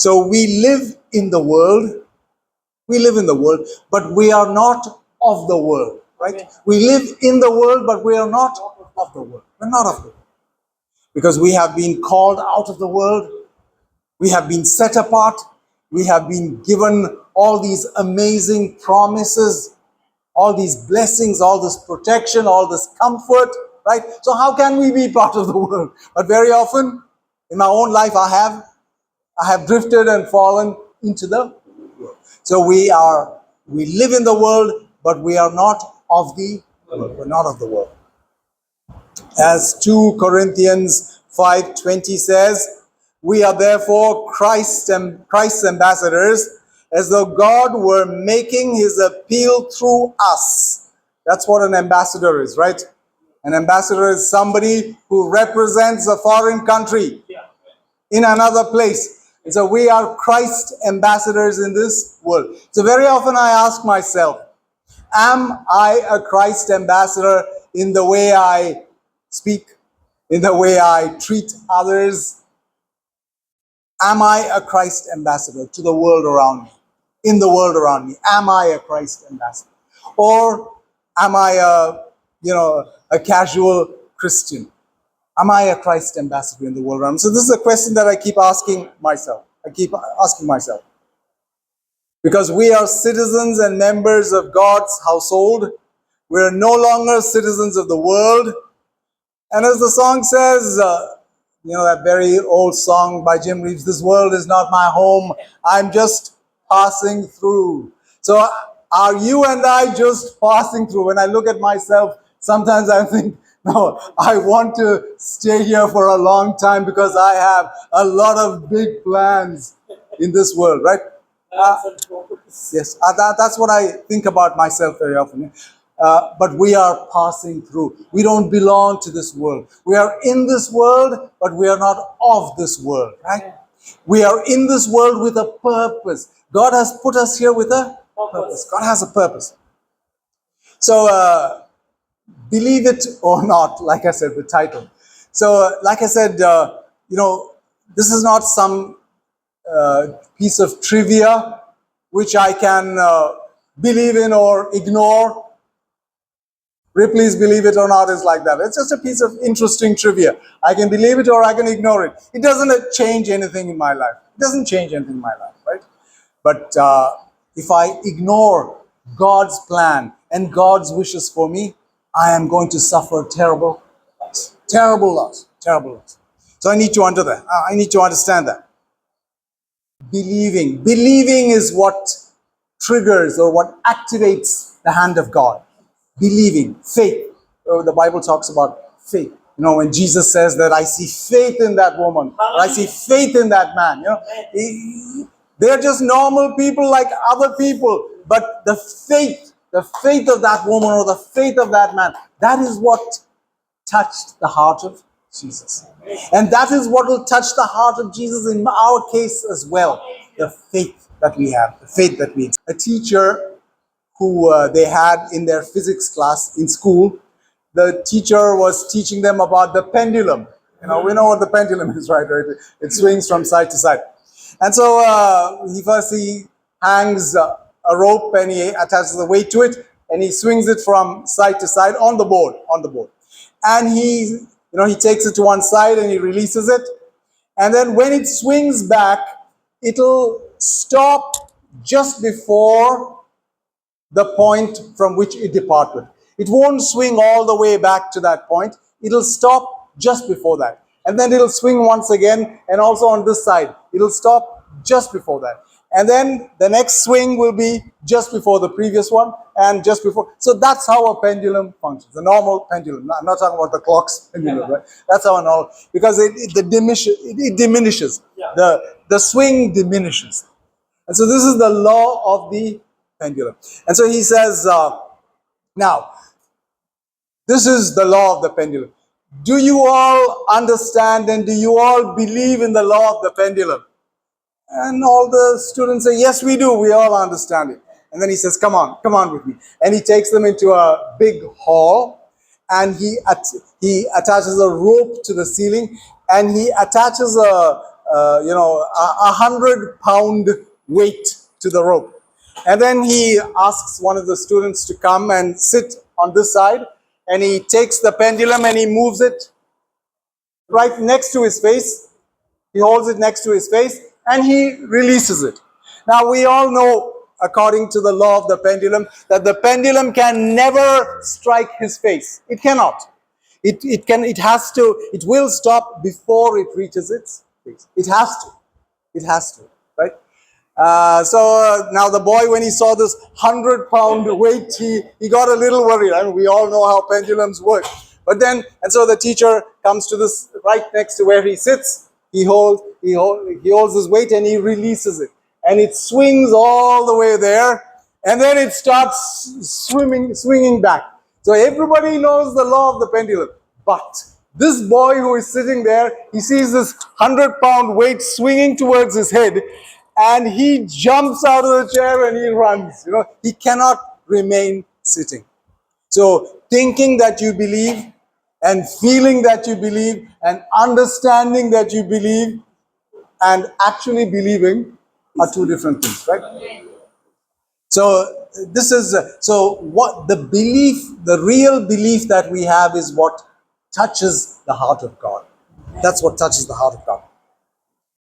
So we live in the world. We live in the world, but we are not of the world, right? We live in the world, but we are not of the world. We're not of the world. Because we have been called out of the world. We have been set apart. We have been given all these amazing promises, all these blessings, all this protection, all this comfort, right? So how can we be part of the world? But very often in my own life, I have drifted and fallen into the world. So we live in the world, but we are not of the world. We're not of the world. As 2 Corinthians 5:20 says, we are therefore Christ's ambassadors, as though God were making his appeal through us. That's what an ambassador is, right? An ambassador is somebody who represents a foreign country in another place. And so we are Christ's ambassadors in this world. So very often I ask myself, am I a Christ ambassador in the way I speak, in the way I treat others? Am I a Christ ambassador to the world around me, in the world around me? Am I a Christ ambassador? Or am I a casual Christian? Am I a Christ ambassador in the world around me? So this is a question that I keep asking myself. Because we are citizens and members of God's household. We're no longer citizens of the world. And as the song says, that very old song by Jim Reeves, this world is not my home, I'm just passing through. So are you and I just passing through? When I look at myself, sometimes I think, no, I want to stay here for a long time because I have a lot of big plans in this world, right? Yes, that's what I think about myself very often. But we are passing through. We don't belong to this world. We are in this world, but we are not of this world, right? We are in this world with a purpose. God has put us here with a purpose. God has a purpose. So, believe it or not, like I said, the title. So, like I said, this is not some piece of trivia which I can believe in or ignore. Ripley's Believe It or Not is like that. It's just a piece of interesting trivia. I can believe it or I can ignore it. It doesn't change anything in my life. It doesn't change anything in my life, right? But if I ignore God's plan and God's wishes for me, I am going to suffer terrible loss. Terrible loss. Terrible loss. So I need to understand that. Believing is what triggers or what activates the hand of God. Believing, faith. The Bible talks about faith. When Jesus says that I see faith in that woman, or I see faith in that man, they're just normal people like other people. But the faith of that woman or the faith of that man, that is what touched the heart of Jesus. And that is what will touch the heart of Jesus in our case as well. The faith that we have, the faith that we have. A teacher who they had in their physics class in school, the teacher was teaching them about the pendulum. We know what the pendulum is, right? It swings from side to side. And so he hangs a rope and he attaches the weight to it and he swings it from side to side on the board. And he takes it to one side and he releases it. And then when it swings back, it'll stop just before the point from which it departed. It won't swing all the way back to that point. It'll stop just before that. And then it'll swing once again, and also on this side, it'll stop just before that. And then the next swing will be just before the previous one, and just before. So that's how a pendulum functions, a normal pendulum. I'm not talking about the clock's pendulum, right? That's how a normal, because it diminishes. The swing diminishes. And so this is the law of the pendulum. And so he says, now, this is the law of the pendulum. Do you all understand and do you all believe in the law of the pendulum? And all the students say, yes, we do. We all understand it. And then he says, come on with me. And he takes them into a big hall and he attaches a rope to the ceiling and he attaches a 100-pound weight to the rope. And then he asks one of the students to come and sit on this side, and he takes the pendulum and he moves it right next to his face. He holds it next to his face and he releases it. Now we all know, according to the law of the pendulum, that the pendulum can never strike his face. It cannot. It will stop before it reaches its face. It has to, right? So now the boy, when he saw this 100-pound weight, he got a little worried. I mean, we all know how pendulums work. But then, and so the teacher comes to this right next to where he sits. He holds his weight and he releases it. And it swings all the way there. And then it starts swinging back. So everybody knows the law of the pendulum. But this boy who is sitting there, he sees this 100-pound weight swinging towards his head. And he jumps out of the chair and he runs. He cannot remain sitting. So thinking that you believe and feeling that you believe and understanding that you believe and actually believing are two different things, right? So what the belief, the real belief that we have is what touches the heart of God. That's what touches the heart of God.